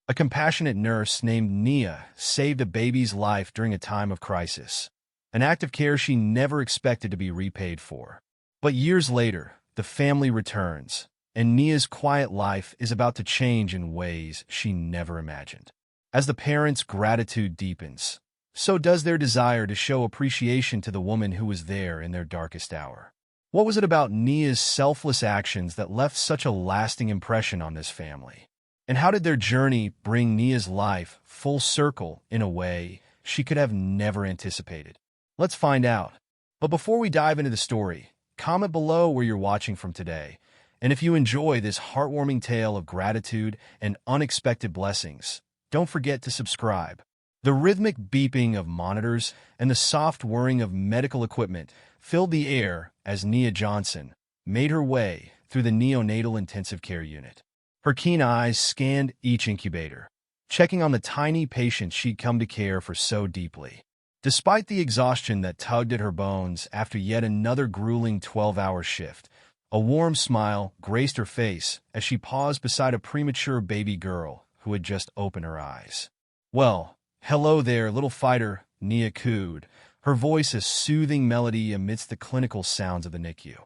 A compassionate nurse named Nia saved a baby's life during a time of crisis, an act of care she never expected to be repaid for. But years later, the family returns, and Nia's quiet life is about to change in ways she never imagined. As the parents' gratitude deepens, so does their desire to show appreciation to the woman who was there in their darkest hour. What was it about Nia's selfless actions that left such a lasting impression on this family? And how did their journey bring Nia's life full circle in a way she could have never anticipated? Let's find out. But before we dive into the story, comment below where you're watching from today. And if you enjoy this heartwarming tale of gratitude and unexpected blessings, don't forget to subscribe. The rhythmic beeping of monitors and the soft whirring of medical equipment filled the air as Nia Johnson made her way through the neonatal intensive care unit. Her keen eyes scanned each incubator, checking on the tiny patients she'd come to care for so deeply. Despite the exhaustion that tugged at her bones after yet another grueling 12-hour shift, a warm smile graced her face as she paused beside a premature baby girl who had just opened her eyes. "Well, hello there, little fighter," Nia cooed, her voice a soothing melody amidst the clinical sounds of the NICU.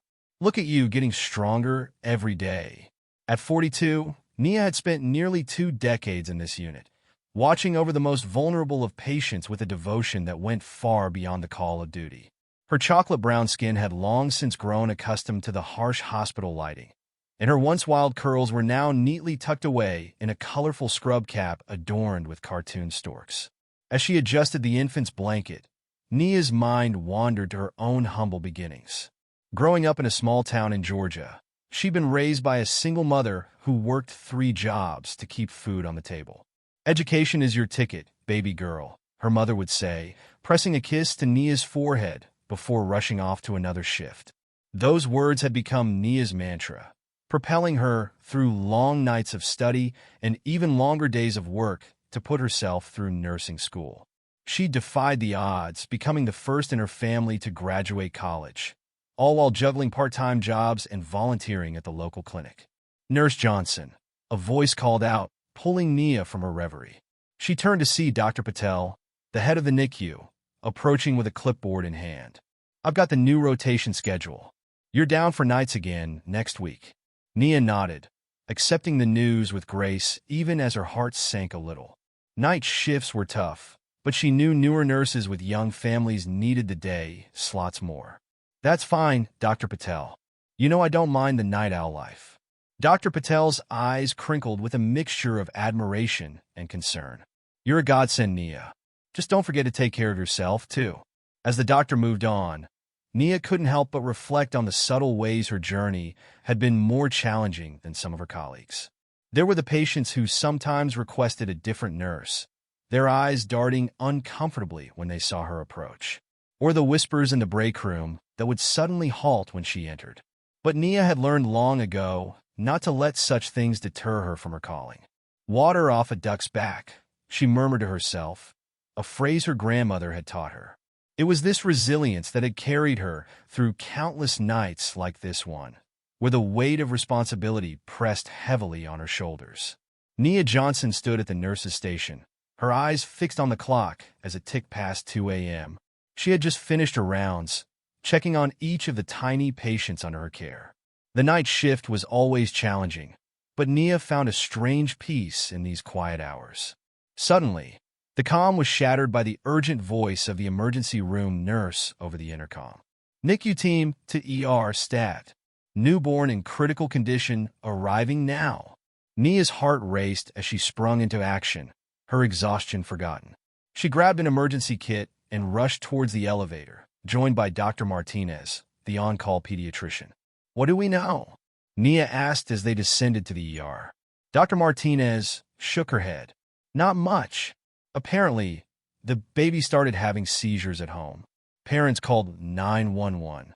"Look at you getting stronger every day." At 42, Nia had spent nearly 2 decades in this unit, watching over the most vulnerable of patients with a devotion that went far beyond the call of duty. Her chocolate-brown skin had long since grown accustomed to the harsh hospital lighting, and her once wild curls were now neatly tucked away in a colorful scrub cap adorned with cartoon storks. As she adjusted the infant's blanket, Nia's mind wandered to her own humble beginnings. Growing up in a small town in Georgia, she'd been raised by a single mother who worked 3 jobs to keep food on the table. "Education is your ticket, baby girl," her mother would say, pressing a kiss to Nia's forehead before rushing off to another shift. Those words had become Nia's mantra, propelling her through long nights of study and even longer days of work to put herself through nursing school. She defied the odds, becoming the first in her family to graduate college, all while juggling part-time jobs and volunteering at the local clinic. "Nurse Johnson," a voice called out, pulling Nia from her reverie. She turned to see Dr. Patel, the head of the NICU, approaching with a clipboard in hand. "I've got the new rotation schedule. You're down for nights again next week." Nia nodded, accepting the news with grace even as her heart sank a little. Night shifts were tough, but she knew newer nurses with young families needed the day slots more. "That's fine, Dr. Patel. You know I don't mind the night owl life." Dr. Patel's eyes crinkled with a mixture of admiration and concern. "You're a godsend, Nia. Just don't forget to take care of yourself, too." As the doctor moved on, Nia couldn't help but reflect on the subtle ways her journey had been more challenging than some of her colleagues. There were the patients who sometimes requested a different nurse, their eyes darting uncomfortably when they saw her approach, or the whispers in the break room that would suddenly halt when she entered. But Nia had learned long ago not to let such things deter her from her calling. "Water off a duck's back," she murmured to herself, a phrase her grandmother had taught her. It was this resilience that had carried her through countless nights like this one, where the weight of responsibility pressed heavily on her shoulders. Nia Johnson stood at the nurse's station, her eyes fixed on the clock as it ticked past 2 a.m. She had just finished her rounds, checking on each of the tiny patients under her care. The night shift was always challenging, but Nia found a strange peace in these quiet hours. Suddenly, the calm was shattered by the urgent voice of the emergency room nurse over the intercom. "NICU team to ER stat. Newborn in critical condition arriving now." Nia's heart raced as she sprung into action, her exhaustion forgotten. She grabbed an emergency kit and rushed towards the elevator, joined by Dr. Martinez, the on-call pediatrician. "What do we know?" Nia asked as they descended to the ER. Dr. Martinez shook her head. "Not much. Apparently, the baby started having seizures at home." Parents called 911.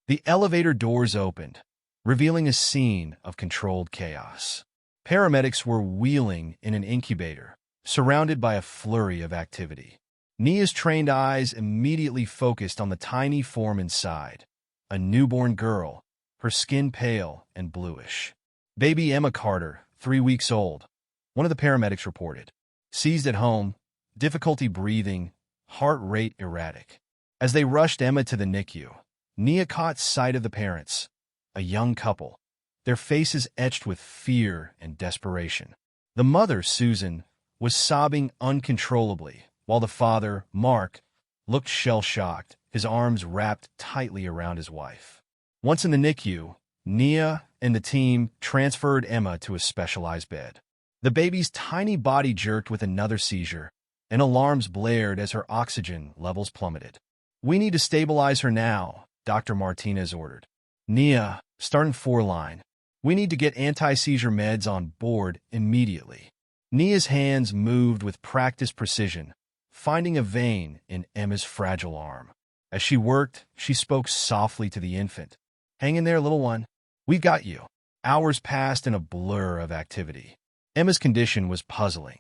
The elevator doors opened, revealing a scene of controlled chaos. Paramedics were wheeling in an incubator, surrounded by a flurry of activity. Nia's trained eyes immediately focused on the tiny form inside, a newborn girl, her skin pale and bluish. Baby Emma Carter, 3 weeks old, one of the paramedics reported. Seized at home, difficulty breathing, heart rate erratic. As they rushed Emma to the NICU, Nia caught sight of the parents, a young couple, their faces etched with fear and desperation. The mother, Susan, was sobbing uncontrollably, while the father, Mark, looked shell-shocked, his arms wrapped tightly around his wife. Once in the NICU, Nia and the team transferred Emma to a specialized bed. The baby's tiny body jerked with another seizure, and alarms blared as her oxygen levels plummeted. "We need to stabilize her now," Dr. Martinez ordered. "Nia, start in 4-line. We need to get anti-seizure meds on board immediately." Nia's hands moved with practiced precision, finding a vein in Emma's fragile arm. As she worked, she spoke softly to the infant. "Hang in there, little one. We've got you." Hours passed in a blur of activity. Emma's condition was puzzling.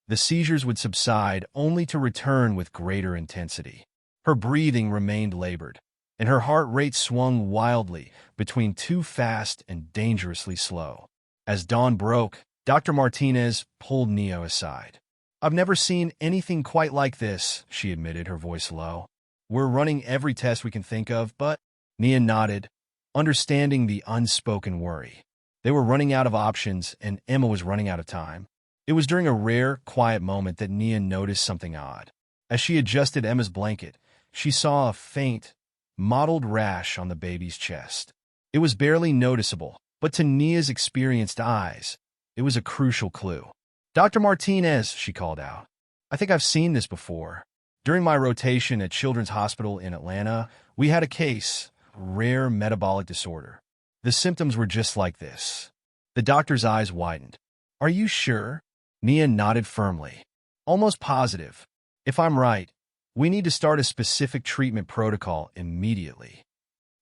The seizures would subside only to return with greater intensity. Her breathing remained labored, and her heart rate swung wildly between too fast and dangerously slow. As dawn broke, Dr. Martinez pulled Nia aside. "I've never seen anything quite like this," she admitted, her voice low. "We're running every test we can think of, but—" Nia nodded, understanding the unspoken worry. They were running out of options, and Emma was running out of time. It was during a rare, quiet moment that Nia noticed something odd. As she adjusted Emma's blanket, she saw a faint, mottled rash on the baby's chest. It was barely noticeable, but to Nia's experienced eyes, it was a crucial clue. "Dr. Martinez," she called out. "I think I've seen this before. During my rotation at Children's Hospital in Atlanta, we had a case, rare metabolic disorder. The symptoms were just like this." The doctor's eyes widened. "Are you sure?" Nia nodded firmly. "Almost positive. If I'm right, we need to start a specific treatment protocol immediately."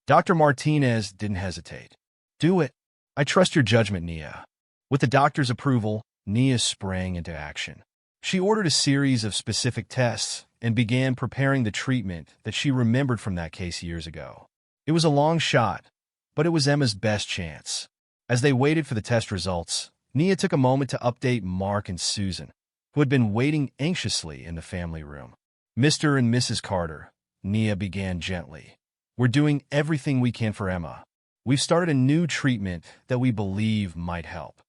Dr. Martinez didn't hesitate. "Do it. I trust your judgment, Nia." With the doctor's approval, Nia sprang into action. She ordered a series of specific tests and began preparing the treatment that she remembered from that case years ago. It was a long shot, but it was Emma's best chance. As they waited for the test results, Nia took a moment to update Mark and Susan, who had been waiting anxiously in the family room. "Mr. and Mrs. Carter," Nia began gently, "we're doing everything we can for Emma. We've started a new treatment that we believe might help."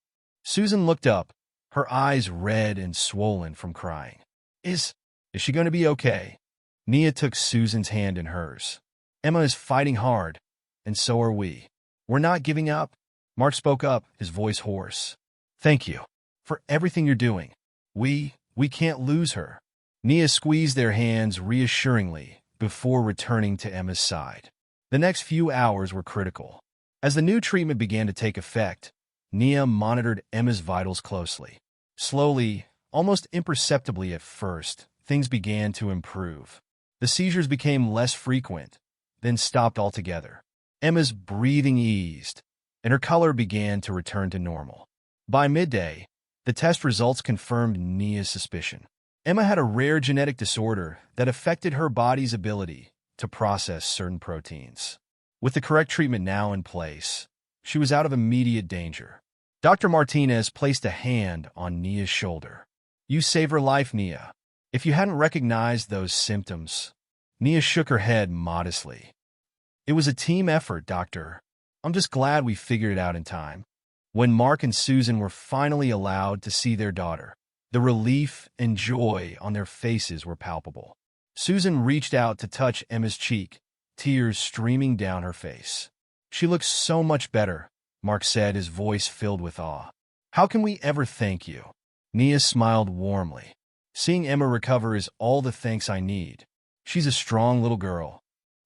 Susan looked up, her eyes red and swollen from crying. Is she going to be okay?" Nia took Susan's hand in hers. "Emma is fighting hard, and so are we. We're not giving up." Mark spoke up, his voice hoarse. "Thank you for everything you're doing. We can't lose her." Nia squeezed their hands reassuringly before returning to Emma's side. The next few hours were critical. As the new treatment began to take effect, Nia monitored Emma's vitals closely. Slowly, almost imperceptibly at first, things began to improve. The seizures became less frequent, then stopped altogether. Emma's breathing eased, and her color began to return to normal. By midday, the test results confirmed Nia's suspicion. Emma had a rare genetic disorder that affected her body's ability to process certain proteins. With the correct treatment now in place, she was out of immediate danger. Dr. Martinez placed a hand on Nia's shoulder. "You saved her life, Nia. If you hadn't recognized those symptoms..." Nia shook her head modestly. "It was a team effort, Doctor. I'm just glad we figured it out in time." When Mark and Susan were finally allowed to see their daughter, the relief and joy on their faces were palpable. Susan reached out to touch Emma's cheek, tears streaming down her face. "She looks so much better," Mark said, his voice filled with awe. "How can we ever thank you?" Nia smiled warmly. "Seeing Emma recover is all the thanks I need. She's a strong little girl."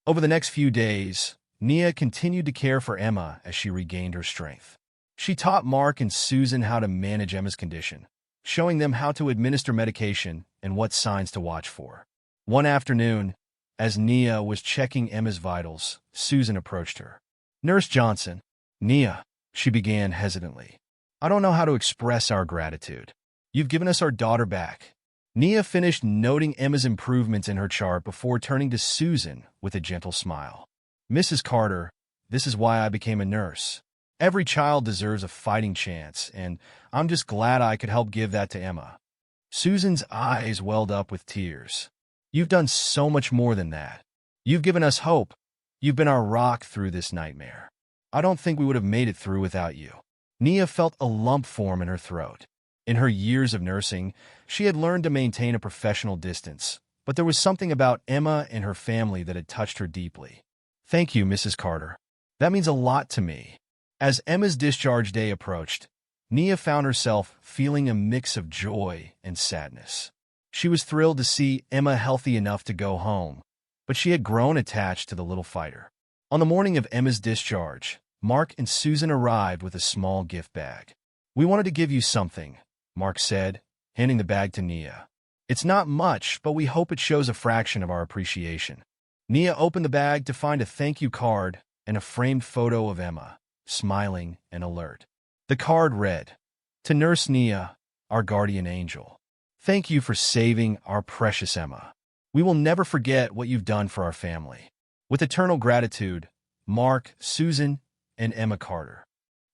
Over the next few days, Nia continued to care for Emma as she regained her strength. She taught Mark and Susan how to manage Emma's condition, showing them how to administer medication and what signs to watch for. One afternoon, as Nia was checking Emma's vitals, Susan approached her. "Nurse Johnson." "Nia," she began hesitantly. "I don't know how to express our gratitude. You've given us our daughter back." Nia finished noting Emma's improvements in her chart before turning to Susan with a gentle smile. "Mrs. Carter, this is why I became a nurse. Every child deserves a fighting chance, and I'm just glad I could help give that to Emma. Susan's eyes welled up with tears. You've done so much more than that. You've given us hope. You've been our rock through this nightmare. I don't think we would have made it through without you. Nia felt a lump form in her throat. In her years of nursing, she had learned to maintain a professional distance, but there was something about Emma and her family that had touched her deeply. Thank you, Mrs. Carter. That means a lot to me. As Emma's discharge day approached, Nia found herself feeling a mix of joy and sadness. She was thrilled to see Emma healthy enough to go home, but she had grown attached to the little fighter. On the morning of Emma's discharge, Mark and Susan arrived with a small gift bag. We wanted to give you something, Mark said, handing the bag to Nia. It's not much, but we hope it shows a fraction of our appreciation. Nia opened the bag to find a thank you card and a framed photo of Emma, smiling and alert. The card read, "To Nurse Nia, our guardian angel. Thank you for saving our precious Emma. We will never forget what you've done for our family. With eternal gratitude, Mark, Susan, and Emma Carter."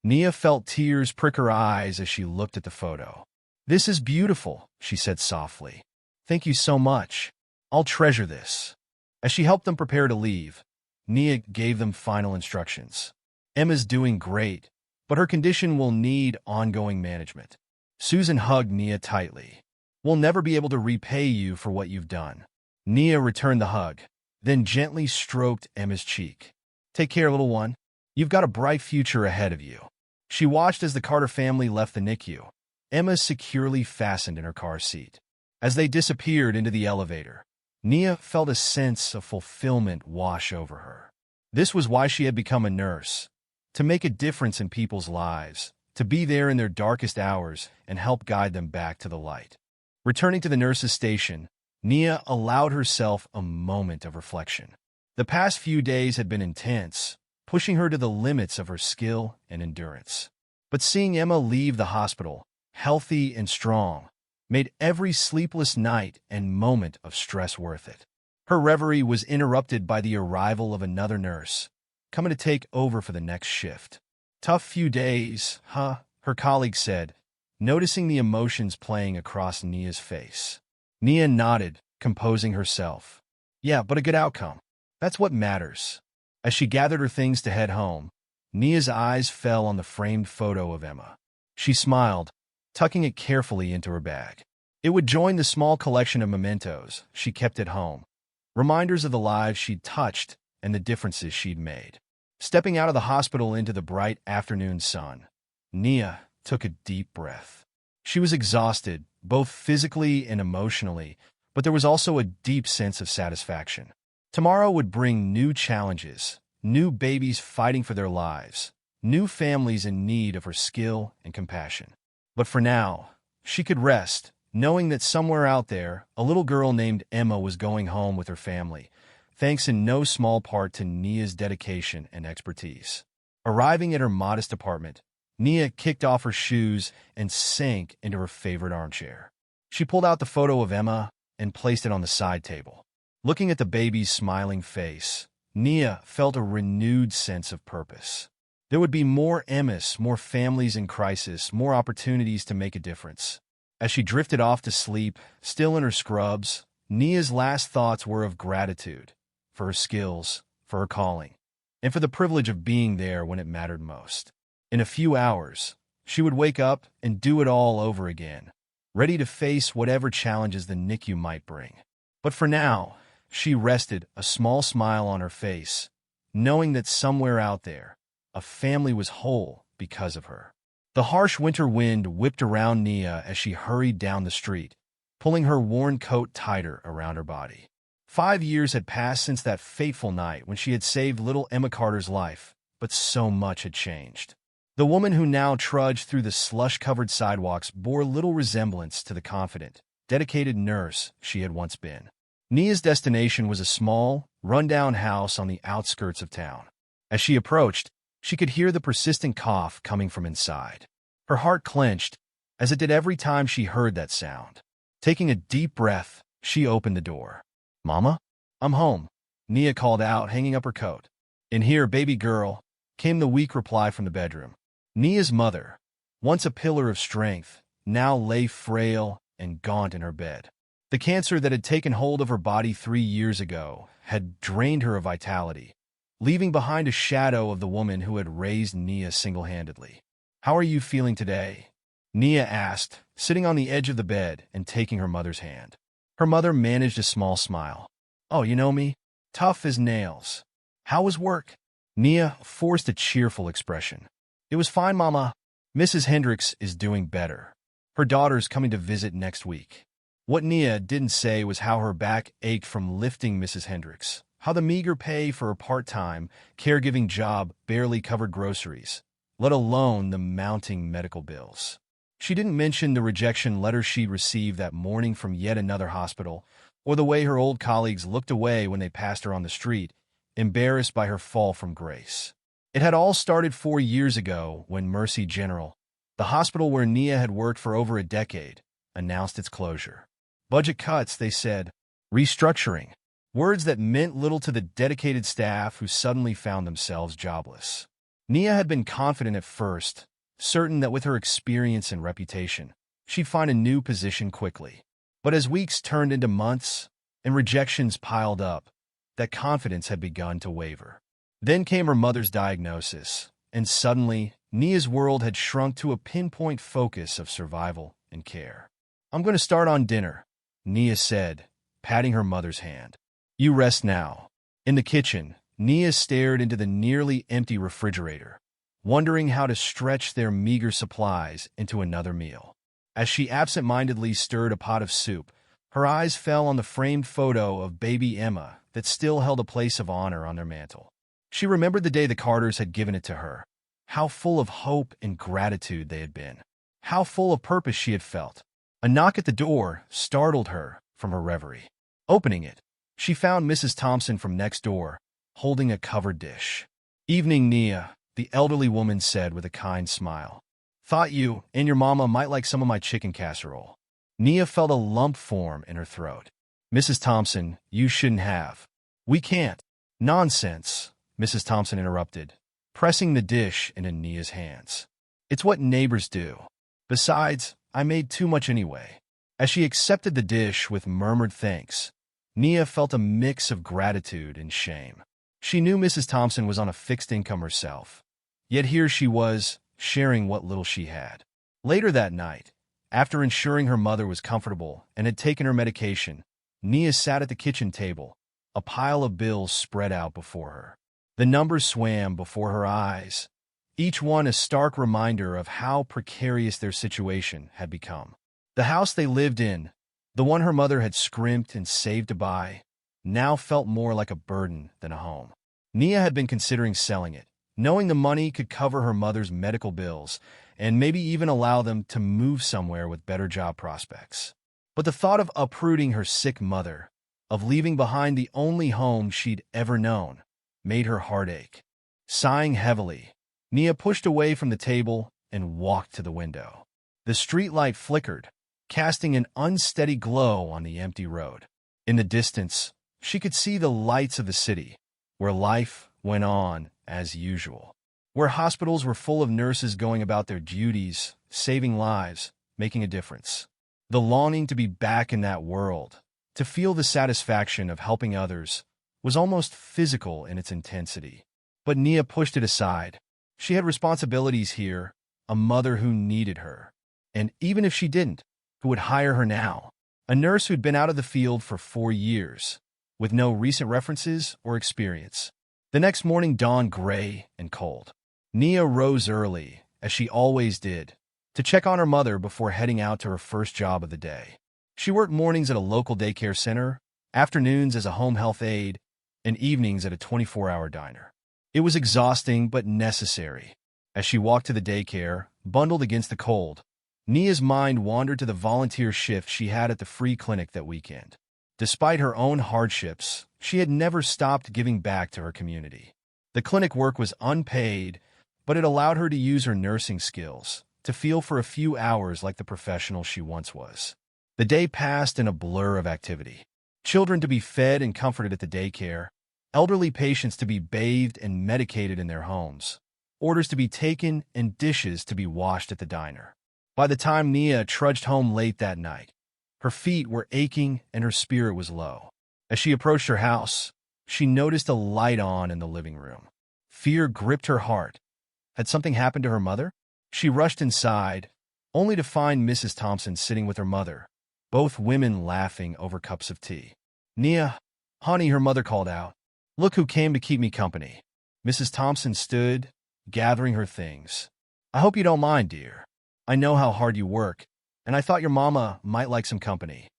Nia felt tears prick her eyes as she looked at the photo. "This is beautiful," she said softly. "Thank you so much. I'll treasure this." As she helped them prepare to leave, Nia gave them final instructions. Emma's doing great, but her condition will need ongoing management. Susan hugged Nia tightly. "We'll never be able to repay you for what you've done." Nia returned the hug, then gently stroked Emma's cheek. "Take care, little one. You've got a bright future ahead of you." She watched as the Carter family left the NICU, Emma securely fastened in her car seat. As they disappeared into the elevator, Nia felt a sense of fulfillment wash over her. This was why she had become a nurse, to make a difference in people's lives, to be there in their darkest hours and help guide them back to the light. Returning to the nurse's station, Nia allowed herself a moment of reflection. The past few days had been intense, pushing her to the limits of her skill and endurance. But seeing Emma leave the hospital, healthy and strong, made every sleepless night and moment of stress worth it. Her reverie was interrupted by the arrival of another nurse, coming to take over for the next shift. "Tough few days, huh?" her colleague said, noticing the emotions playing across Nia's face. Nia nodded, composing herself. "Yeah, but a good outcome. That's what matters." As she gathered her things to head home, Nia's eyes fell on the framed photo of Emma. She smiled, tucking it carefully into her bag. It would join the small collection of mementos she kept at home, reminders of the lives she'd touched and the differences she'd made. Stepping out of the hospital into the bright afternoon sun, Nia took a deep breath. She was exhausted, both physically and emotionally, but there was also a deep sense of satisfaction. Tomorrow would bring new challenges, new babies fighting for their lives, new families in need of her skill and compassion. But for now, she could rest, knowing that somewhere out there, a little girl named Emma was going home with her family, thanks in no small part to Nia's dedication and expertise. Arriving at her modest apartment, Nia kicked off her shoes and sank into her favorite armchair. She pulled out the photo of Emma and placed it on the side table. Looking at the baby's smiling face, Nia felt a renewed sense of purpose. There would be more Emmas, more families in crisis, more opportunities to make a difference. As she drifted off to sleep, still in her scrubs, Nia's last thoughts were of gratitude for her skills, for her calling, and for the privilege of being there when it mattered most. In a few hours, she would wake up and do it all over again, ready to face whatever challenges the NICU might bring. But for now, she rested, a small smile on her face, knowing that somewhere out there, a family was whole because of her. The harsh winter wind whipped around Nia as she hurried down the street, pulling her worn coat tighter around her body. 5 years had passed since that fateful night when she had saved little Emma Carter's life, but so much had changed. The woman who now trudged through the slush-covered sidewalks bore little resemblance to the confident, dedicated nurse she had once been. Nia's destination was a small, run-down house on the outskirts of town. As she approached, she could hear the persistent cough coming from inside. Her heart clenched, as it did every time she heard that sound. Taking a deep breath, she opened the door. "Mama? I'm home," Nia called out, hanging up her coat. "In here, baby girl," came the weak reply from the bedroom. Nia's mother, once a pillar of strength, now lay frail and gaunt in her bed. The cancer that had taken hold of her body 3 years ago had drained her of vitality, leaving behind a shadow of the woman who had raised Nia single-handedly. "How are you feeling today?" Nia asked, sitting on the edge of the bed and taking her mother's hand. Her mother managed a small smile. "Oh, you know me? Tough as nails. How was work?" Nia forced a cheerful expression. "It was fine, Mama. Mrs. Hendricks is doing better. Her daughter's coming to visit next week." What Nia didn't say was how her back ached from lifting Mrs. Hendricks, how the meager pay for a part-time, caregiving job barely covered groceries, let alone the mounting medical bills. She didn't mention the rejection letter she'd received that morning from yet another hospital, or the way her old colleagues looked away when they passed her on the street, embarrassed by her fall from grace. It had all started 4 years ago when Mercy General, the hospital where Nia had worked for over a decade, announced its closure. Budget cuts, they said. Restructuring. Words that meant little to the dedicated staff who suddenly found themselves jobless. Nia had been confident at first, certain that with her experience and reputation, she'd find a new position quickly. But as weeks turned into months and rejections piled up, that confidence had begun to waver. Then came her mother's diagnosis, and suddenly, Nia's world had shrunk to a pinpoint focus of survival and care. "I'm going to start on dinner," Nia said, patting her mother's hand. "You rest now." In the kitchen, Nia stared into the nearly empty refrigerator, wondering how to stretch their meager supplies into another meal. As she absent-mindedly stirred a pot of soup, her eyes fell on the framed photo of baby Emma that still held a place of honor on their mantel. She remembered the day the Carters had given it to her, how full of hope and gratitude they had been, how full of purpose she had felt. A knock at the door startled her from her reverie. Opening it, she found Mrs. Thompson from next door, holding a covered dish. "Evening, Nia," the elderly woman said with a kind smile. "Thought you and your mama might like some of my chicken casserole." Nia felt a lump form in her throat. "Mrs. Thompson, you shouldn't have. We can't." "Nonsense," Mrs. Thompson interrupted, pressing the dish into Nia's hands. "It's what neighbors do. Besides, I made too much anyway." As she accepted the dish with murmured thanks, Nia felt a mix of gratitude and shame. She knew Mrs. Thompson was on a fixed income herself, yet here she was, sharing what little she had. Later that night, after ensuring her mother was comfortable and had taken her medication, Nia sat at the kitchen table, a pile of bills spread out before her. The numbers swam before her eyes, each one a stark reminder of how precarious their situation had become. The house they lived in, the one her mother had scrimped and saved to buy, now felt more like a burden than a home. Nia had been considering selling it, knowing the money could cover her mother's medical bills and maybe even allow them to move somewhere with better job prospects. But the thought of uprooting her sick mother, of leaving behind the only home she'd ever known, made her heart ache. Sighing heavily, Nia pushed away from the table and walked to the window. The streetlight flickered, casting an unsteady glow on the empty road. In the distance, she could see the lights of the city, where life went on as usual, where hospitals were full of nurses going about their duties, saving lives, making a difference. The longing to be back in that world, to feel the satisfaction of helping others, was almost physical in its intensity. But Nia pushed it aside. She had responsibilities here, a mother who needed her. And even if she didn't, who would hire her now? A nurse who'd been out of the field for 4 years, with no recent references or experience. The next morning dawned gray and cold. Nia rose early, as she always did, to check on her mother before heading out to her first job of the day. She worked mornings at a local daycare center, afternoons as a home health aide, and evenings at a 24-hour diner. It was exhausting but necessary. As she walked to the daycare, bundled against the cold, Nia's mind wandered to the volunteer shift she had at the free clinic that weekend. Despite her own hardships, she had never stopped giving back to her community. The clinic work was unpaid, but it allowed her to use her nursing skills, to feel for a few hours like the professional she once was. The day passed in a blur of activity. Children to be fed and comforted at the daycare, elderly patients to be bathed and medicated in their homes, orders to be taken, and dishes to be washed at the diner. By the time Nia trudged home late that night, her feet were aching and her spirit was low. As she approached her house, she noticed a light on in the living room. Fear gripped her heart. Had something happened to her mother? She rushed inside, only to find Mrs. Thompson sitting with her mother, both women laughing over cups of tea. "Nia, honey," her mother called out. "Look who came to keep me company." Mrs. Thompson stood, gathering her things. "I hope you don't mind, dear. I know how hard you work, and I thought your mama might like some company."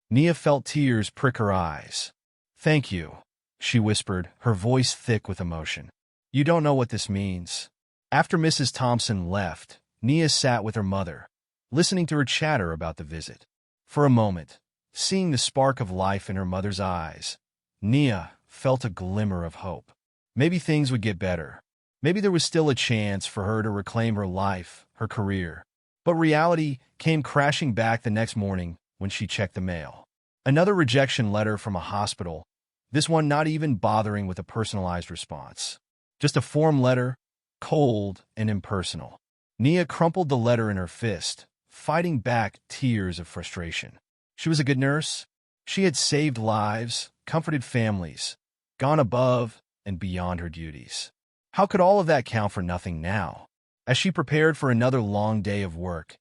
Nia felt tears prick her eyes. "Thank you," she whispered, her voice thick with emotion. "You don't know what this means." After Mrs. Thompson left, Nia sat with her mother, listening to her chatter about the visit. For a moment, seeing the spark of life in her mother's eyes, Nia felt a glimmer of hope. Maybe things would get better. Maybe there was still a chance for her to reclaim her life, her career. But reality came crashing back the next morning when she checked the mail. Another rejection letter from a hospital, this one not even bothering with a personalized response. Just a form letter, cold and impersonal. Nia crumpled the letter in her fist, fighting back tears of frustration. She was a good nurse. She had saved lives, comforted families, gone above and beyond her duties. How could all of that count for nothing now? As she prepared for another long day of work,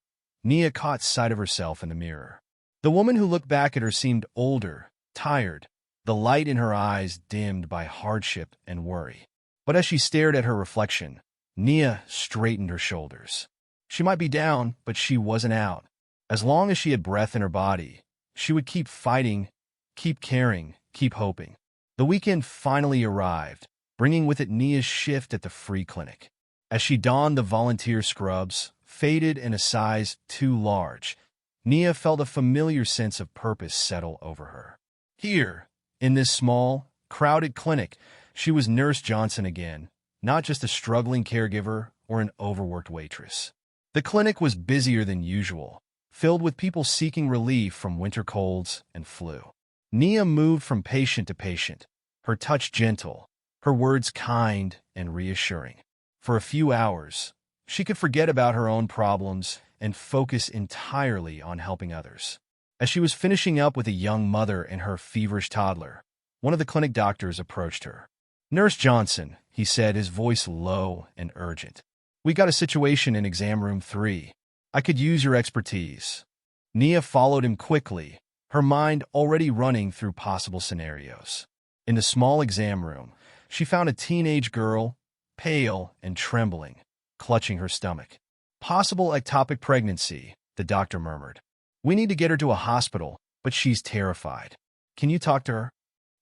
Nia caught sight of herself in the mirror. The woman who looked back at her seemed older, tired, the light in her eyes dimmed by hardship and worry. But as she stared at her reflection, Nia straightened her shoulders. She might be down, but she wasn't out. As long as she had breath in her body, she would keep fighting, keep caring, keep hoping. The weekend finally arrived, bringing with it Nia's shift at the free clinic. As she donned the volunteer scrubs, faded and a size too large, Nia felt a familiar sense of purpose settle over her. Here, in this small, crowded clinic, she was Nurse Johnson again, not just a struggling caregiver or an overworked waitress. The clinic was busier than usual, filled with people seeking relief from winter colds and flu. Nia moved from patient to patient, her touch gentle, her words kind and reassuring. For a few hours, she could forget about her own problems and focus entirely on helping others. As she was finishing up with a young mother and her feverish toddler, one of the clinic doctors approached her. "Nurse Johnson," he said, his voice low and urgent. "We got a situation in exam room 3. I could use your expertise." Nia followed him quickly, her mind already running through possible scenarios. In the small exam room, she found a teenage girl, pale and trembling, clutching her stomach. "Possible ectopic pregnancy," the doctor murmured. "We need to get her to a hospital, but she's terrified. Can you talk to her?"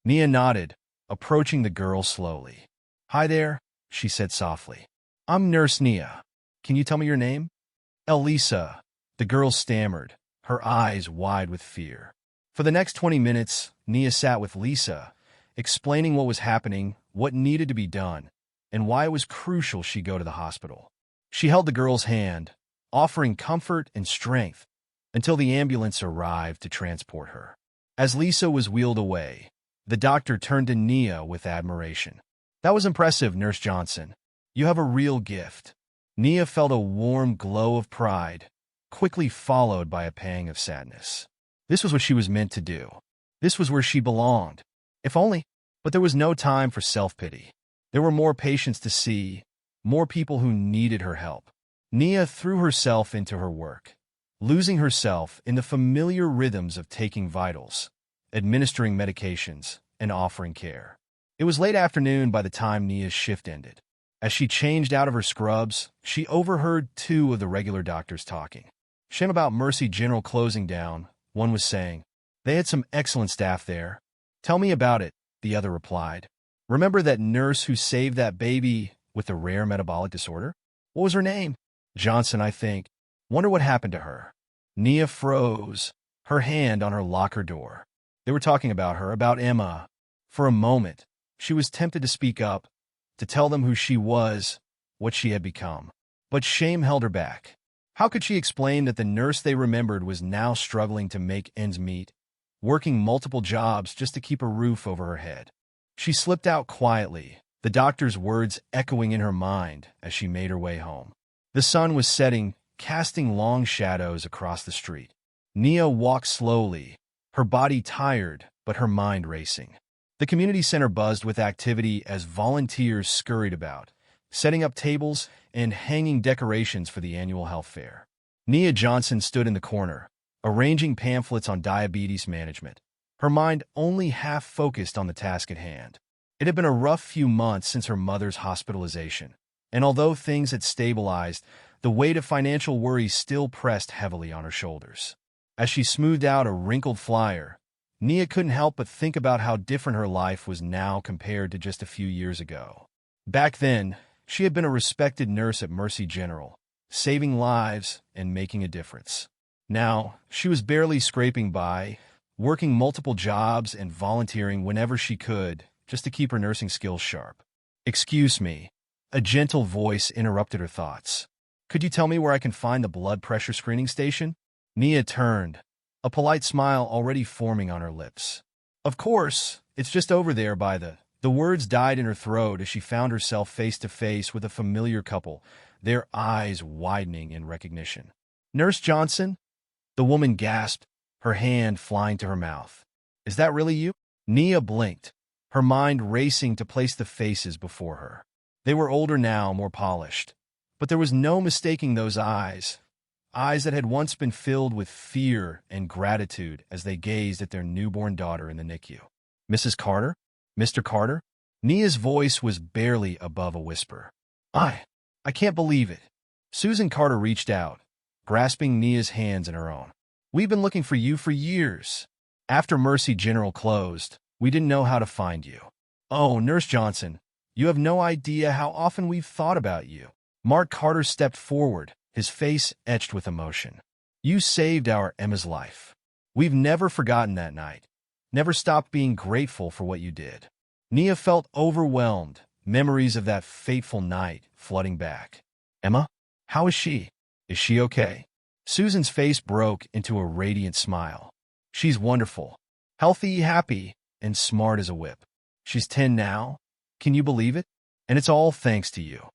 Nia nodded, approaching the girl slowly. "Hi there," she said softly. "I'm Nurse Nia. Can you tell me your name?" "Elisa," the girl stammered, her eyes wide with fear. For the next 20 minutes, Nia sat with Lisa, explaining what was happening, what needed to be done, and why it was crucial she go to the hospital. She held the girl's hand, offering comfort and strength, until the ambulance arrived to transport her. As Lisa was wheeled away, the doctor turned to Nia with admiration. "That was impressive, Nurse Johnson. You have a real gift." Nia felt a warm glow of pride, quickly followed by a pang of sadness. This was what she was meant to do. This was where she belonged. If only. But there was no time for self-pity. There were more patients to see, more people who needed her help. Nia threw herself into her work, losing herself in the familiar rhythms of taking vitals, administering medications, and offering care. It was late afternoon by the time Nia's shift ended. As she changed out of her scrubs, she overheard two of the regular doctors talking. "Shame about Mercy General closing down," one was saying. "They had some excellent staff there." "Tell me about it," the other replied. "Remember that nurse who saved that baby with a rare metabolic disorder? What was her name?" "Johnson, I think. Wonder what happened to her." Nia froze, her hand on her locker door. They were talking about her, about Emma. For a moment, she was tempted to speak up, to tell them who she was, what she had become. But shame held her back. How could she explain that the nurse they remembered was now struggling to make ends meet, working multiple jobs just to keep a roof over her head? She slipped out quietly, the doctor's words echoing in her mind as she made her way home. The sun was setting, casting long shadows across the street. Nia walked slowly, her body tired but her mind racing. The community center buzzed with activity as volunteers scurried about, setting up tables and hanging decorations for the annual health fair. Nia Johnson stood in the corner, arranging pamphlets on diabetes management, her mind only half focused on the task at hand. It had been a rough few months since her mother's hospitalization, and although things had stabilized, the weight of financial worries still pressed heavily on her shoulders. As she smoothed out a wrinkled flyer, Nia couldn't help but think about how different her life was now compared to just a few years ago. Back then, she had been a respected nurse at Mercy General, saving lives and making a difference. Now, she was barely scraping by, working multiple jobs and volunteering whenever she could, just to keep her nursing skills sharp. "Excuse me," a gentle voice interrupted her thoughts. "Could you tell me where I can find the blood pressure screening station?" Nia turned, a polite smile already forming on her lips. "Of course, it's just over there by the—" The words died in her throat as she found herself face to face with a familiar couple, their eyes widening in recognition. "Nurse Johnson?" The woman gasped, her hand flying to her mouth. "Is that really you?" Nia blinked, her mind racing to place the faces before her. They were older now, more polished, but there was no mistaking those eyes. Eyes that had once been filled with fear and gratitude as they gazed at their newborn daughter in the NICU. "Mrs. Carter? Mr. Carter?" Nia's voice was barely above a whisper. I can't believe it." Susan Carter reached out, grasping Nia's hands in her own. "We've been looking for you for years. After Mercy General closed, we didn't know how to find you." "Oh, Nurse Johnson, you have no idea how often we've thought about you." Mark Carter stepped forward, his face etched with emotion. "You saved our Emma's life. We've never forgotten that night, never stopped being grateful for what you did." Nia felt overwhelmed, memories of that fateful night flooding back. "Emma? How is she? Is she okay?" Susan's face broke into a radiant smile. "She's wonderful. Healthy, happy, and smart as a whip. She's 10 now. Can you believe it? And it's all thanks to you."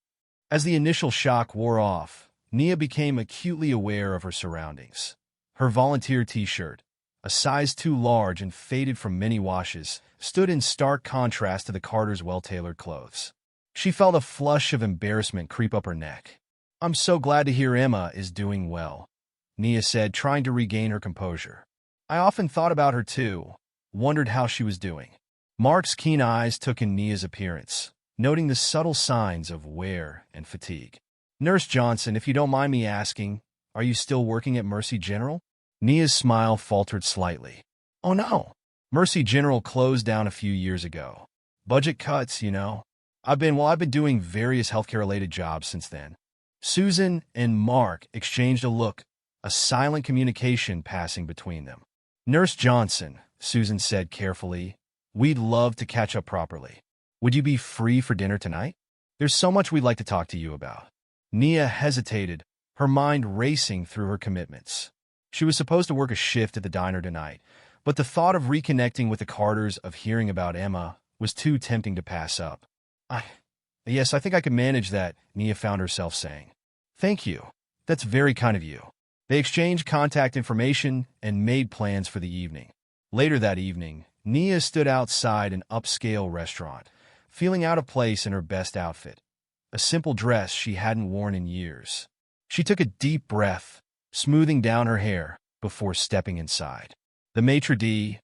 As the initial shock wore off, Nia became acutely aware of her surroundings. Her volunteer t-shirt, a size too large and faded from many washes, stood in stark contrast to the Carter's well-tailored clothes. She felt a flush of embarrassment creep up her neck. "I'm so glad to hear Emma is doing well," Nia said, trying to regain her composure. "I often thought about her too, wondered how she was doing." Mark's keen eyes took in Nia's appearance, noting the subtle signs of wear and fatigue. "Nurse Johnson, if you don't mind me asking, are you still working at Mercy General?" Nia's smile faltered slightly. "Oh no. Mercy General closed down a few years ago. Budget cuts, you know. I've been doing various healthcare-related jobs since then." Susan and Mark exchanged a look, a silent communication passing between them. "Nurse Johnson," Susan said carefully, "we'd love to catch up properly. Would you be free for dinner tonight? There's so much we'd like to talk to you about." Nia hesitated, her mind racing through her commitments. She was supposed to work a shift at the diner tonight, but the thought of reconnecting with the Carters, of hearing about Emma, was too tempting to pass up. Yes, I think I could manage that," Nia found herself saying. "Thank you. That's very kind of you." They exchanged contact information and made plans for the evening. Later that evening, Nia stood outside an upscale restaurant, feeling out of place in her best outfit, a simple dress she hadn't worn in years. She took a deep breath, smoothing down her hair before stepping inside. The maitre d'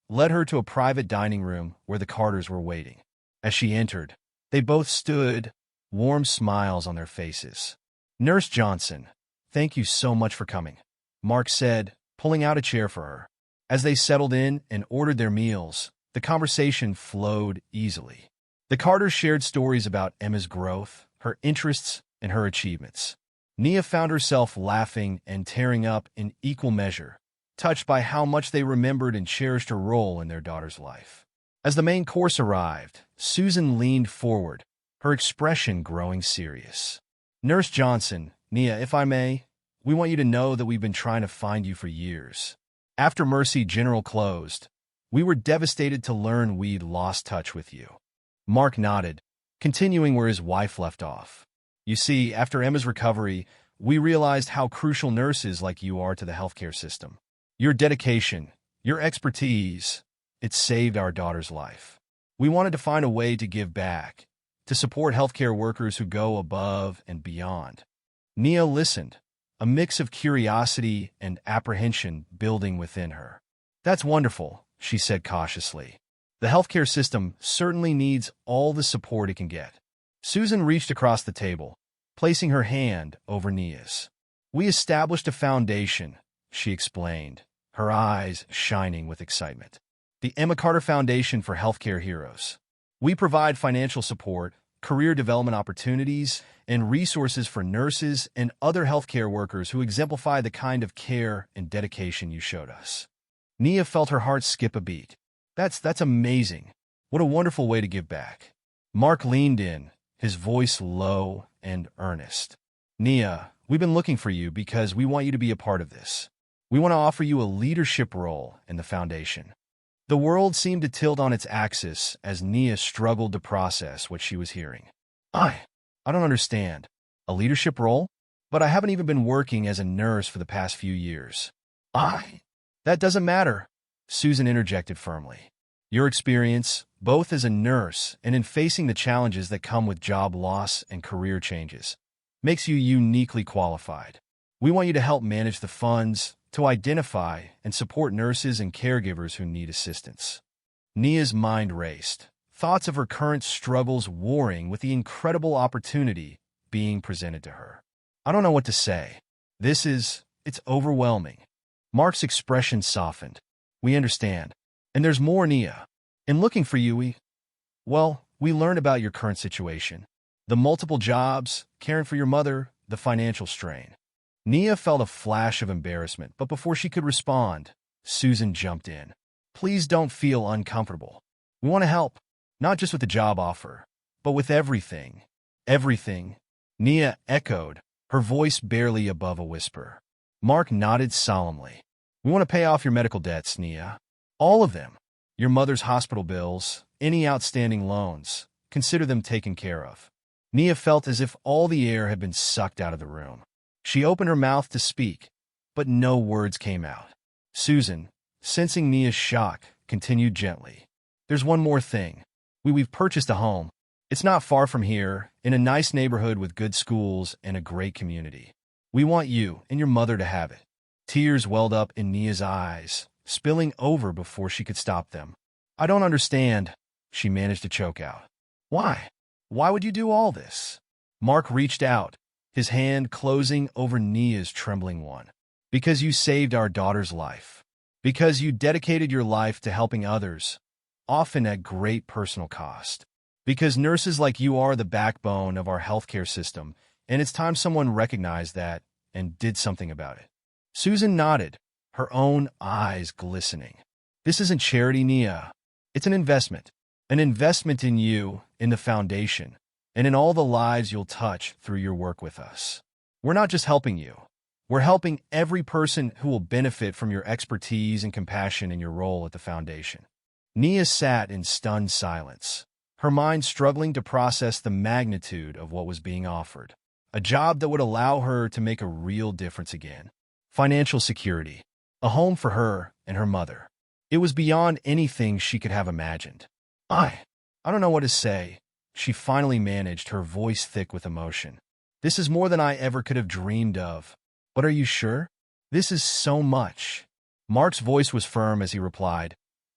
led her to a private dining room where the Carters were waiting. As she entered, they both stood, warm smiles on their faces. "Nurse Johnson, thank you so much for coming," Mark said, pulling out a chair for her. As they settled in and ordered their meals, the conversation flowed easily. The Carters shared stories about Emma's growth, her interests, and her achievements. Nia found herself laughing and tearing up in equal measure, touched by how much they remembered and cherished her role in their daughter's life. As the main course arrived, Susan leaned forward, her expression growing serious. "Nurse Johnson, Nia, if I may, we want you to know that we've been trying to find you for years. After Mercy General closed, we were devastated to learn we'd lost touch with you." Mark nodded, continuing where his wife left off. You see, after Emma's recovery, we realized how crucial nurses like you are to the healthcare system. Your dedication, your expertise, it saved our daughter's life. We wanted to find a way to give back, to support healthcare workers who go above and beyond. Nia listened, a mix of curiosity and apprehension building within her. That's wonderful, she said cautiously. The healthcare system certainly needs all the support it can get. Susan reached across the table, placing her hand over Nia's. We established a foundation, she explained, her eyes shining with excitement. The Emma Carter Foundation for Healthcare Heroes. We provide financial support, career development opportunities, and resources for nurses and other healthcare workers who exemplify the kind of care and dedication you showed us. Nia felt her heart skip a beat. That's amazing. What a wonderful way to give back. Mark leaned in, his voice low and earnest. Nia, we've been looking for you because we want you to be a part of this. We want to offer you a leadership role in the foundation. The world seemed to tilt on its axis as Nia struggled to process what she was hearing. I don't understand. A leadership role? But I haven't even been working as a nurse for the past few years. That doesn't matter, Susan interjected firmly. Your experience, both as a nurse and in facing the challenges that come with job loss and career changes, makes you uniquely qualified. We want you to help manage the funds, to identify and support nurses and caregivers who need assistance. Nia's mind raced, thoughts of her current struggles warring with the incredible opportunity being presented to her. I don't know what to say. It's overwhelming. Mark's expression softened. We understand. And there's more, Nia. In looking for you, we learned about your current situation. The multiple jobs, caring for your mother, the financial strain. Nia felt a flash of embarrassment, but before she could respond, Susan jumped in. Please don't feel uncomfortable. We want to help, not just with the job offer, but with everything. Everything. Nia echoed, her voice barely above a whisper. Mark nodded solemnly. We want to pay off your medical debts, Nia. All of them. Your mother's hospital bills, any outstanding loans. Consider them taken care of. Nia felt as if all the air had been sucked out of the room. She opened her mouth to speak, but no words came out. Susan, sensing Nia's shock, continued gently. There's one more thing. We've purchased a home. It's not far from here, in a nice neighborhood with good schools and a great community. We want you and your mother to have it. Tears welled up in Nia's eyes, spilling over before she could stop them. I don't understand, she managed to choke out. Why? Why would you do all this? Mark reached out, his hand closing over Nia's trembling one. Because you saved our daughter's life. Because you dedicated your life to helping others, often at great personal cost. Because nurses like you are the backbone of our healthcare system, and it's time someone recognized that and did something about it. Susan nodded, her own eyes glistening. This isn't charity, Nia. It's an investment. An investment in you, in the foundation, and in all the lives you'll touch through your work with us. We're not just helping you. We're helping every person who will benefit from your expertise and compassion in your role at the foundation. Nia sat in stunned silence, her mind struggling to process the magnitude of what was being offered. A job that would allow her to make a real difference again. Financial security. A home for her and her mother. It was beyond anything she could have imagined. I don't know what to say. She finally managed, her voice thick with emotion. This is more than I ever could have dreamed of. But are you sure? This is so much. Mark's voice was firm as he replied,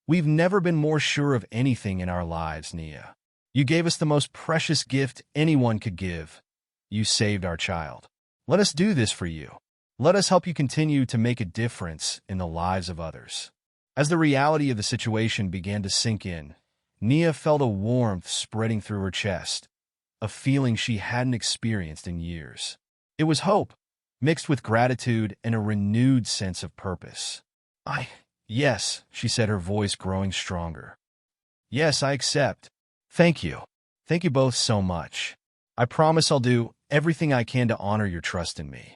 We've never been more sure of anything in our lives, Nia. You gave us the most precious gift anyone could give. You saved our child. Let us do this for you. Let us help you continue to make a difference in the lives of others. As the reality of the situation began to sink in, Nia felt a warmth spreading through her chest, a feeling she hadn't experienced in years. It was hope, mixed with gratitude and a renewed sense of purpose. Yes, she said, her voice growing stronger. Yes, I accept. Thank you. Thank you both so much. I promise I'll do everything I can to honor your trust in me.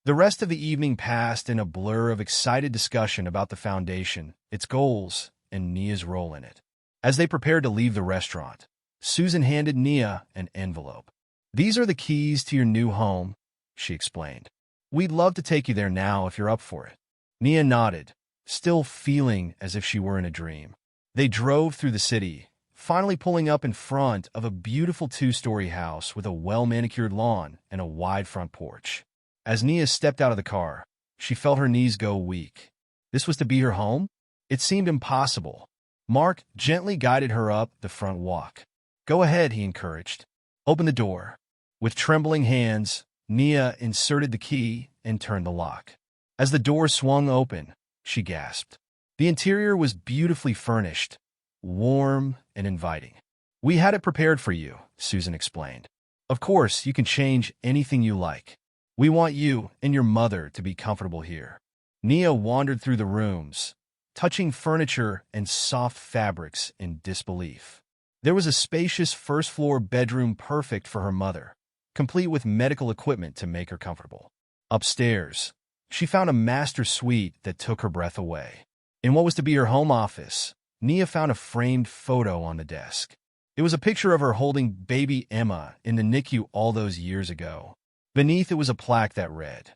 The rest of the evening passed in a blur of excited discussion about the foundation, its goals, and Nia's role in it. As they prepared to leave the restaurant, Susan handed Nia an envelope. "These are the keys to your new home," she explained. "We'd love to take you there now if you're up for it." Nia nodded, still feeling as if she were in a dream. They drove through the city, finally pulling up in front of a beautiful two-story house with a well-manicured lawn and a wide front porch. As Nia stepped out of the car, she felt her knees go weak. This was to be her home? It seemed impossible. Mark gently guided her up the front walk. "Go ahead," he encouraged. "Open the door." With trembling hands, Nia inserted the key and turned the lock. As the door swung open, she gasped. The interior was beautifully furnished, warm and inviting. "We had it prepared for you," Susan explained. "Of course, you can change anything you like. We want you and your mother to be comfortable here." Nia wandered through the rooms, touching furniture and soft fabrics in disbelief. There was a spacious first-floor bedroom perfect for her mother, complete with medical equipment to make her comfortable. Upstairs, she found a master suite that took her breath away. In what was to be her home office, Nia found a framed photo on the desk. It was a picture of her holding baby Emma in the NICU all those years ago. Beneath it was a plaque that read,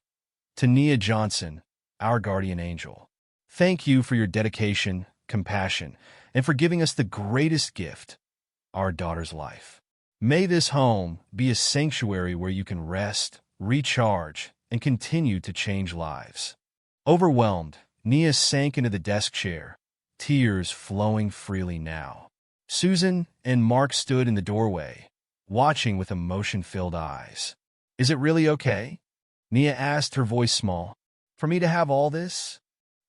"To Nia Johnson, our guardian angel. Thank you for your dedication, compassion, and for giving us the greatest gift, our daughter's life. May this home be a sanctuary where you can rest, recharge, and continue to change lives." Overwhelmed, Nia sank into the desk chair, tears flowing freely now. Susan and Mark stood in the doorway, watching with emotion-filled eyes. "Is it really okay?" Nia asked, her voice small. "For me to have all this?"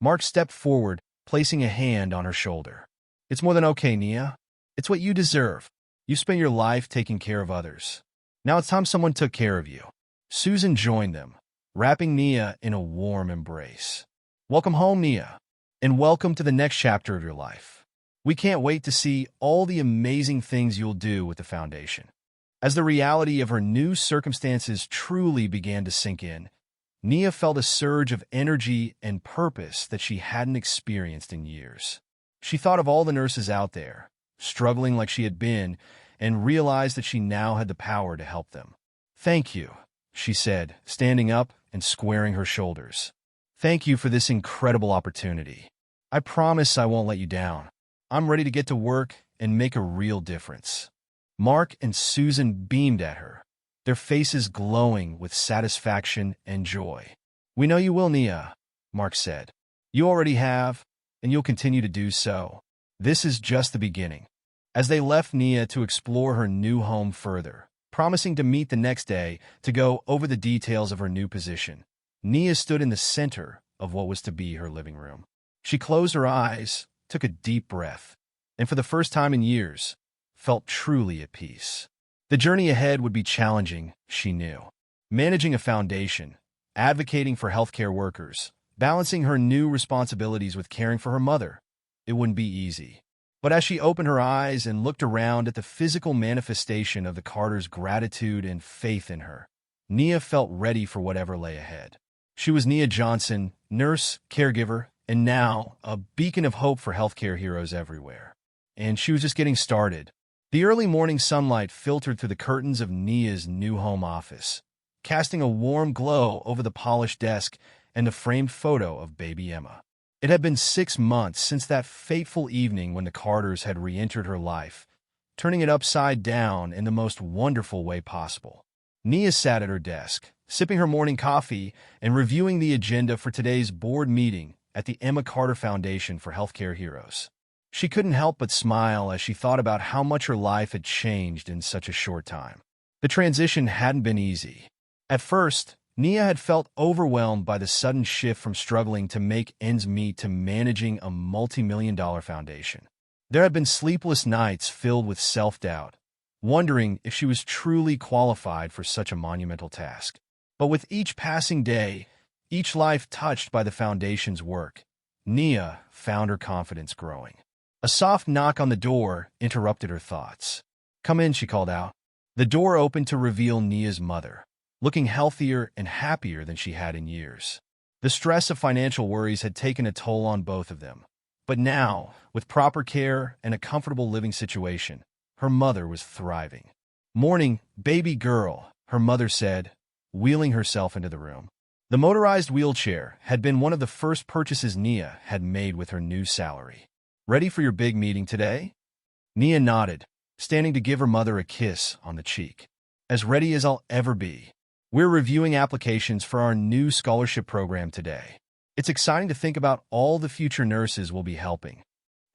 Mark stepped forward, placing a hand on her shoulder. "It's more than okay, Nia. It's what you deserve. You spent your life taking care of others. Now it's time someone took care of you." Susan joined them, wrapping Nia in a warm embrace. "Welcome home, Nia, and welcome to the next chapter of your life. We can't wait to see all the amazing things you'll do with the foundation." As the reality of her new circumstances truly began to sink in, Nia felt a surge of energy and purpose that she hadn't experienced in years. She thought of all the nurses out there, struggling like she had been, and realized that she now had the power to help them. "Thank you," she said, standing up and squaring her shoulders. "Thank you for this incredible opportunity. I promise I won't let you down. I'm ready to get to work and make a real difference." Mark and Susan beamed at her, their faces glowing with satisfaction and joy. "We know you will, Nia," Mark said. "You already have, and you'll continue to do so. This is just the beginning." As they left Nia to explore her new home further, promising to meet the next day to go over the details of her new position, Nia stood in the center of what was to be her living room. She closed her eyes, took a deep breath, and for the first time in years, felt truly at peace. The journey ahead would be challenging, she knew. Managing a foundation, advocating for healthcare workers, balancing her new responsibilities with caring for her mother. It wouldn't be easy. But as she opened her eyes and looked around at the physical manifestation of the Carters' gratitude and faith in her, Nia felt ready for whatever lay ahead. She was Nia Johnson, nurse, caregiver, and now a beacon of hope for healthcare heroes everywhere. And she was just getting started. The early morning sunlight filtered through the curtains of Nia's new home office, casting a warm glow over the polished desk and the framed photo of baby Emma. It had been 6 months since that fateful evening when the Carters had re-entered her life, turning it upside down in the most wonderful way possible. Nia sat at her desk, sipping her morning coffee and reviewing the agenda for today's board meeting at the Emma Carter Foundation for Healthcare Heroes. She couldn't help but smile as she thought about how much her life had changed in such a short time. The transition hadn't been easy. At first, Nia had felt overwhelmed by the sudden shift from struggling to make ends meet to managing a multi-million-dollar foundation. There had been sleepless nights filled with self-doubt, wondering if she was truly qualified for such a monumental task. But with each passing day, each life touched by the foundation's work, Nia found her confidence growing. A soft knock on the door interrupted her thoughts. "Come in," she called out. The door opened to reveal Nia's mother, looking healthier and happier than she had in years. The stress of financial worries had taken a toll on both of them. But now, with proper care and a comfortable living situation, her mother was thriving. "Morning, baby girl," her mother said, wheeling herself into the room. The motorized wheelchair had been one of the first purchases Nia had made with her new salary. "Ready for your big meeting today?" Nia nodded, standing to give her mother a kiss on the cheek. "As ready as I'll ever be. We're reviewing applications for our new scholarship program today. It's exciting to think about all the future nurses we'll be helping."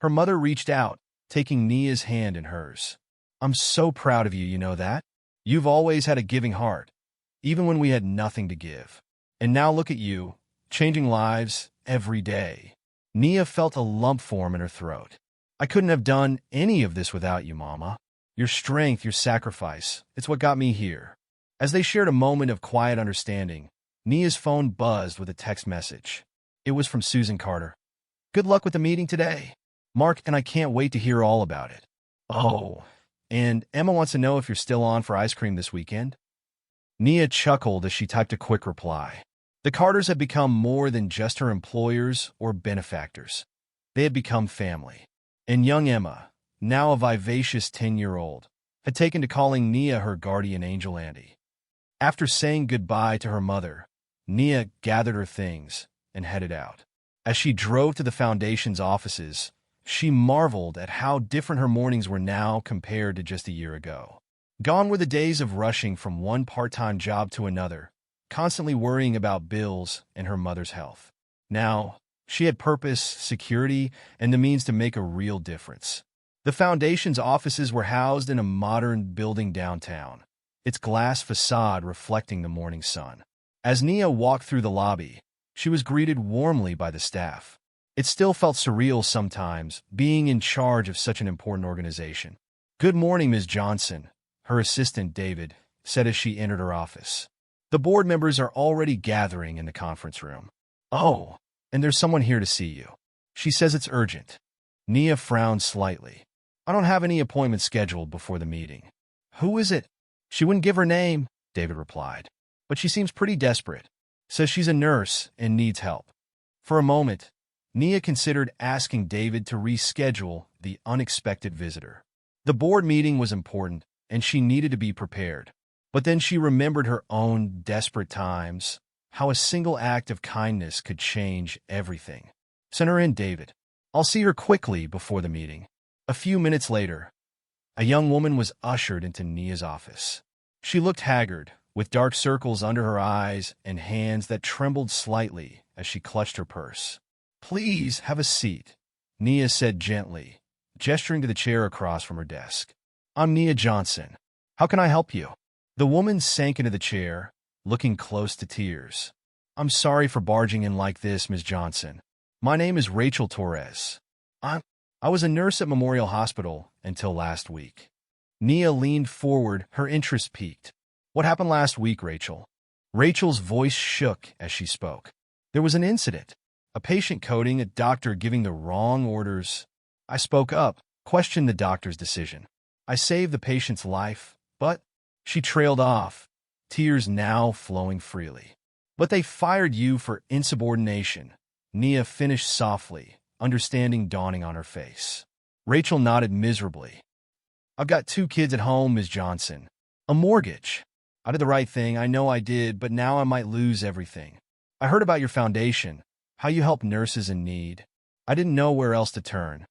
Her mother reached out, taking Nia's hand in hers. "I'm so proud of you, you know that? You've always had a giving heart, even when we had nothing to give. And now look at you, changing lives every day." Nia felt a lump form in her throat. "I couldn't have done any of this without you, Mama. Your strength, your sacrifice, it's what got me here." As they shared a moment of quiet understanding, Nia's phone buzzed with a text message. It was from Susan Carter. "Good luck with the meeting today, Mark, and I can't wait to hear all about it. Oh, and Emma wants to know if you're still on for ice cream this weekend." Nia chuckled as she typed a quick reply. The Carters had become more than just her employers or benefactors. They had become family. And young Emma, now a vivacious 10-year-old, had taken to calling Nia her guardian angel auntie. After saying goodbye to her mother, Nia gathered her things and headed out. As she drove to the Foundation's offices, she marveled at how different her mornings were now compared to just a year ago. Gone were the days of rushing from one part-time job to another, constantly worrying about bills and her mother's health. Now, she had purpose, security, and the means to make a real difference. The Foundation's offices were housed in a modern building downtown, its glass facade reflecting the morning sun. As Nia walked through the lobby, she was greeted warmly by the staff. It still felt surreal sometimes, being in charge of such an important organization. "Good morning, Ms. Johnson," her assistant, David, said as she entered her office. "The board members are already gathering in the conference room." "Oh, and there's someone here to see you. She says it's urgent." Nia frowned slightly. "I don't have any appointments scheduled before the meeting." "Who is it?" "She wouldn't give her name," David replied. "But she seems pretty desperate. Says she's a nurse and needs help." For a moment, Nia considered asking David to reschedule the unexpected visitor. The board meeting was important, and she needed to be prepared. But then she remembered her own desperate times, how a single act of kindness could change everything. "Send her in, David. I'll see her quickly before the meeting." A few minutes later, a young woman was ushered into Nia's office. She looked haggard, with dark circles under her eyes and hands that trembled slightly as she clutched her purse. "Please have a seat," Nia said gently, gesturing to the chair across from her desk. "I'm Nia Johnson. How can I help you?" The woman sank into the chair, looking close to tears. "I'm sorry for barging in like this, Ms. Johnson. My name is Rachel Torres. I was a nurse at Memorial Hospital until last week." Nia leaned forward, her interest piqued. "What happened last week, Rachel?" Rachel's voice shook as she spoke. "There was an incident. A patient coding, a doctor giving the wrong orders. I spoke up, questioned the doctor's decision. I saved the patient's life, but..." She trailed off, tears now flowing freely. "But they fired you for insubordination," Nia finished softly, understanding dawning on her face. Rachel nodded miserably. "I've got 2 kids at home, Ms. Johnson. A mortgage. I did the right thing, I know I did, but now I might lose everything. I heard about your foundation, how you help nurses in need. I didn't know where else to turn."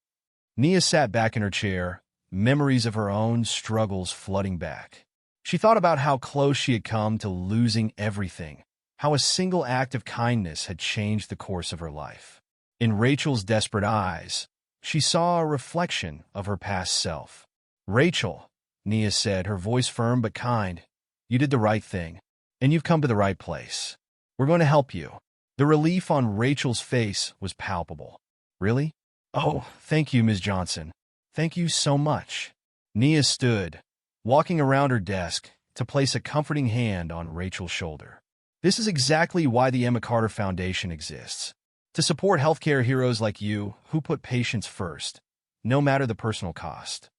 Nia sat back in her chair, memories of her own struggles flooding back. She thought about how close she had come to losing everything, how a single act of kindness had changed the course of her life. In Rachel's desperate eyes, she saw a reflection of her past self. "Rachel," Nia said, her voice firm but kind, "you did the right thing, and you've come to the right place. We're going to help you." The relief on Rachel's face was palpable. "Really? Oh, thank you, Ms. Johnson. Thank you so much." Nia stood, walking around her desk, to place a comforting hand on Rachel's shoulder. "This is exactly why the Emma Carter Foundation exists. To support healthcare heroes like you who put patients first, no matter the personal cost."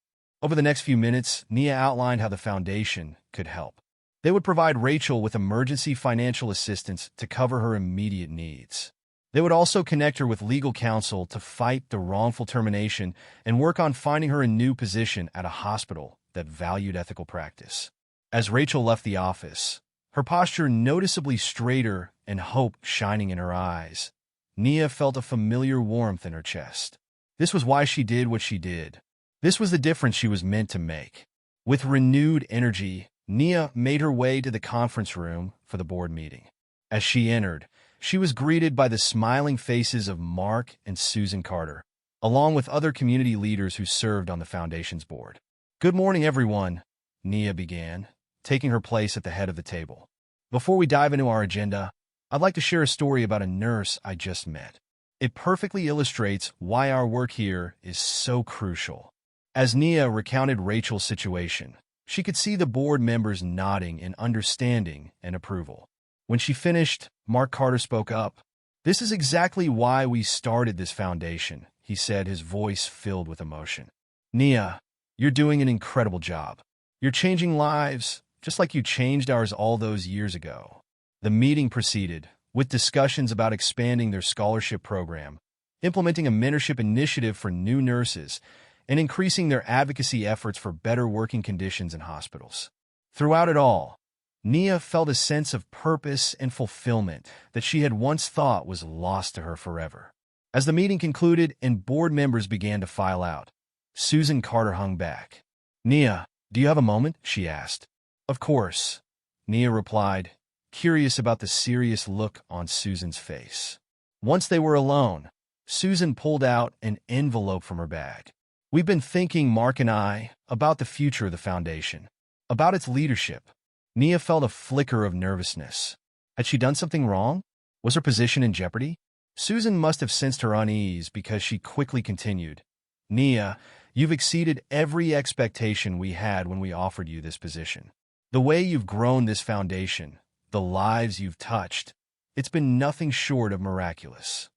Over the next few minutes, Nia outlined how the foundation could help. They would provide Rachel with emergency financial assistance to cover her immediate needs. They would also connect her with legal counsel to fight the wrongful termination and work on finding her a new position at a hospital that valued ethical practice. As Rachel left the office, her posture noticeably straighter and hope shining in her eyes, Nia felt a familiar warmth in her chest. This was why she did what she did. This was the difference she was meant to make. With renewed energy, Nia made her way to the conference room for the board meeting. As she entered, she was greeted by the smiling faces of Mark and Susan Carter, along with other community leaders who served on the foundation's board. "Good morning, everyone," Nia began, taking her place at the head of the table. "Before we dive into our agenda, I'd like to share a story about a nurse I just met. It perfectly illustrates why our work here is so crucial." As Nia recounted Rachel's situation, she could see the board members nodding in understanding and approval. When she finished, Mark Carter spoke up. "This is exactly why we started this foundation," he said, his voice filled with emotion. "Nia, you're doing an incredible job. You're changing lives, just like you changed ours all those years ago." The meeting proceeded, with discussions about expanding their scholarship program, implementing a mentorship initiative for new nurses, and increasing their advocacy efforts for better working conditions in hospitals. Throughout it all, Nia felt a sense of purpose and fulfillment that she had once thought was lost to her forever. As the meeting concluded and board members began to file out, Susan Carter hung back. "Nia, do you have a moment?" she asked. "Of course," Nia replied, curious about the serious look on Susan's face. Once they were alone, Susan pulled out an envelope from her bag. "We've been thinking, Mark and I, about the future of the foundation, about its leadership." Nia felt a flicker of nervousness. Had she done something wrong? Was her position in jeopardy? Susan must have sensed her unease because she quickly continued. "Nia, you've exceeded every expectation we had when we offered you this position. The way you've grown this foundation, the lives you've touched, it's been nothing short of miraculous."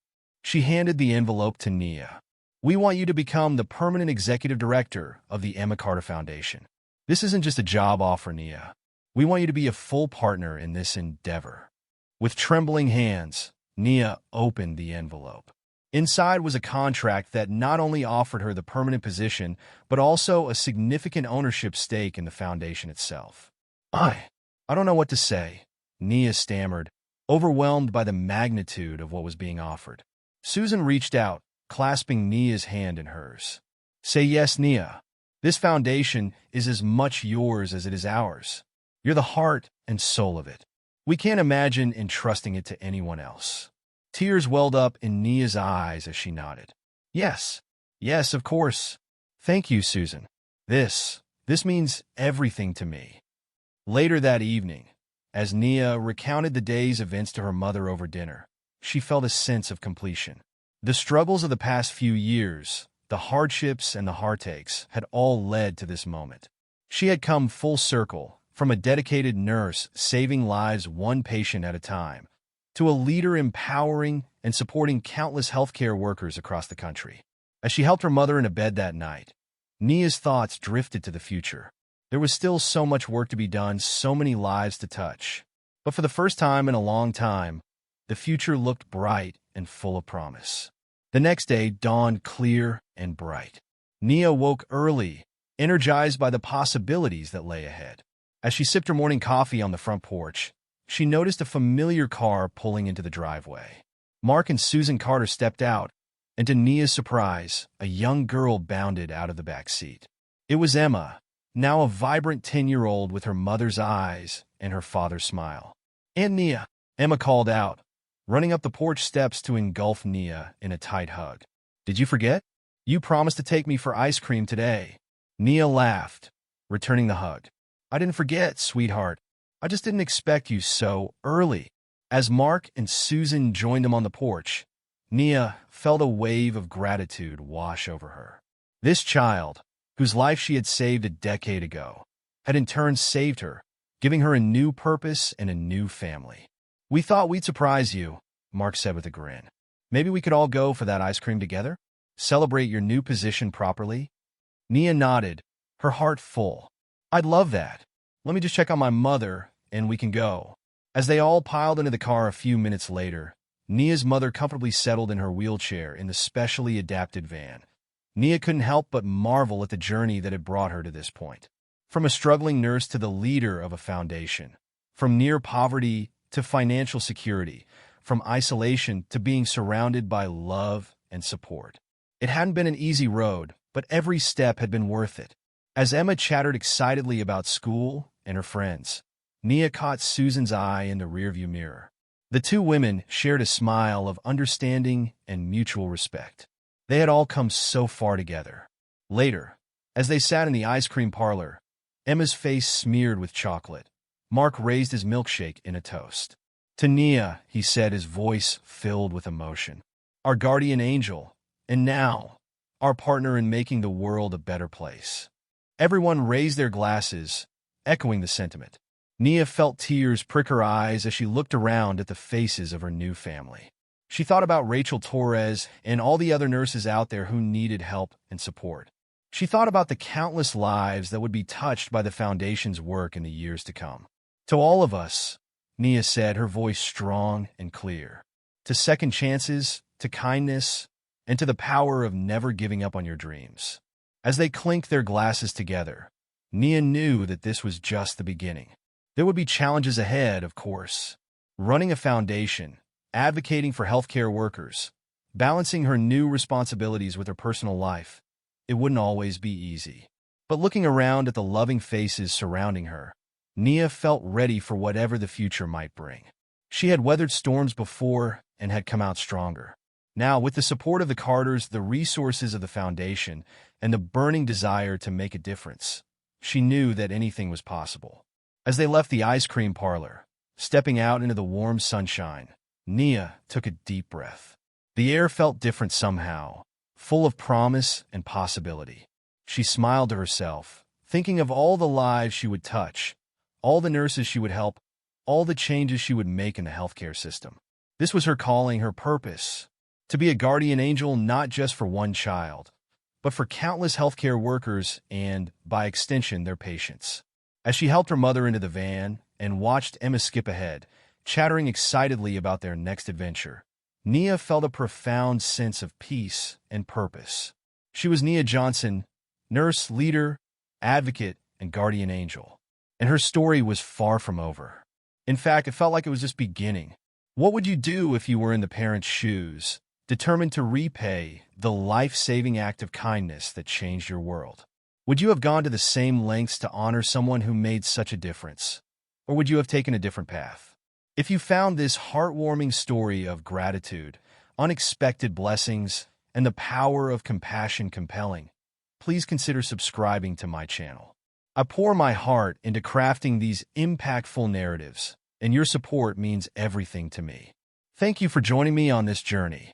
She handed the envelope to Nia. "We want you to become the permanent executive director of the Emma Carter Foundation. This isn't just a job offer, Nia. We want you to be a full partner in this endeavor." With trembling hands, Nia opened the envelope. Inside was a contract that not only offered her the permanent position, but also a significant ownership stake in the foundation itself. I don't know what to say," Nia stammered, overwhelmed by the magnitude of what was being offered. Susan reached out, clasping Nia's hand in hers. "Say yes, Nia. This foundation is as much yours as it is ours. You're the heart and soul of it. We can't imagine entrusting it to anyone else." Tears welled up in Nia's eyes as she nodded. Yes, of course. Thank you, Susan. This means everything to me." Later that evening, as Nia recounted the day's events to her mother over dinner, she felt a sense of completion. The struggles of the past few years, the hardships and the heartaches, had all led to this moment. She had come full circle, from a dedicated nurse saving lives one patient at a time, to a leader empowering and supporting countless healthcare workers across the country. As she helped her mother into bed that night, Nia's thoughts drifted to the future. There was still so much work to be done, so many lives to touch. But for the first time in a long time, the future looked bright and full of promise. The next day dawned clear and bright. Nia woke early, energized by the possibilities that lay ahead. As she sipped her morning coffee on the front porch, she noticed a familiar car pulling into the driveway. Mark and Susan Carter stepped out, and to Nia's surprise, a young girl bounded out of the back seat. It was Emma, now a vibrant 10-year-old with her mother's eyes and her father's smile. "Aunt Nia," Emma called out, running up the porch steps to engulf Nia in a tight hug. "Did you forget? You promised to take me for ice cream today." Nia laughed, returning the hug. "I didn't forget, sweetheart. I just didn't expect you so early." As Mark and Susan joined them on the porch, Nia felt a wave of gratitude wash over her. This child, whose life she had saved a decade ago, had in turn saved her, giving her a new purpose and a new family. "We thought we'd surprise you," Mark said with a grin. "Maybe we could all go for that ice cream together? Celebrate your new position properly?" Nia nodded, her heart full. "I'd love that. Let me just check on my mother, and we can go." As they all piled into the car a few minutes later, Nia's mother comfortably settled in her wheelchair in the specially adapted van. Nia couldn't help but marvel at the journey that had brought her to this point. From a struggling nurse to the leader of a foundation, from near poverty to financial security, from isolation to being surrounded by love and support. It hadn't been an easy road, but every step had been worth it. As Emma chattered excitedly about school and her friends, Nia caught Susan's eye in the rearview mirror. The two women shared a smile of understanding and mutual respect. They had all come so far together. Later, as they sat in the ice cream parlor, Emma's face smeared with chocolate, Mark raised his milkshake in a toast. To Nia, he said, his voice filled with emotion. Our guardian angel, and now, our partner in making the world a better place. Everyone raised their glasses, echoing the sentiment. Nia felt tears prick her eyes as she looked around at the faces of her new family. She thought about Rachel Torres and all the other nurses out there who needed help and support. She thought about the countless lives that would be touched by the Foundation's work in the years to come. To all of us, Nia said, her voice strong and clear. To second chances, to kindness, and to the power of never giving up on your dreams. As they clinked their glasses together, Nia knew that this was just the beginning. There would be challenges ahead, of course. Running a foundation, advocating for healthcare workers, balancing her new responsibilities with her personal life. It wouldn't always be easy. But looking around at the loving faces surrounding her, Nia felt ready for whatever the future might bring. She had weathered storms before and had come out stronger. Now, with the support of the Carters, the resources of the Foundation, and the burning desire to make a difference, she knew that anything was possible. As they left the ice cream parlor, stepping out into the warm sunshine, Nia took a deep breath. The air felt different somehow, full of promise and possibility. She smiled to herself, thinking of all the lives she would touch, all the nurses she would help, all the changes she would make in the healthcare system. This was her calling, her purpose, to be a guardian angel not just for one child, but for countless healthcare workers and, by extension, their patients. As she helped her mother into the van and watched Emma skip ahead, chattering excitedly about their next adventure, Nia felt a profound sense of peace and purpose. She was Nia Johnson, nurse, leader, advocate, and guardian angel. And her story was far from over. In fact, it felt like it was just beginning. What would you do if you were in the parents' shoes, determined to repay the life-saving act of kindness that changed your world? Would you have gone to the same lengths to honor someone who made such a difference? Or would you have taken a different path? If you found this heartwarming story of gratitude, unexpected blessings, and the power of compassion compelling, please consider subscribing to my channel. I pour my heart into crafting these impactful narratives, and your support means everything to me. Thank you for joining me on this journey.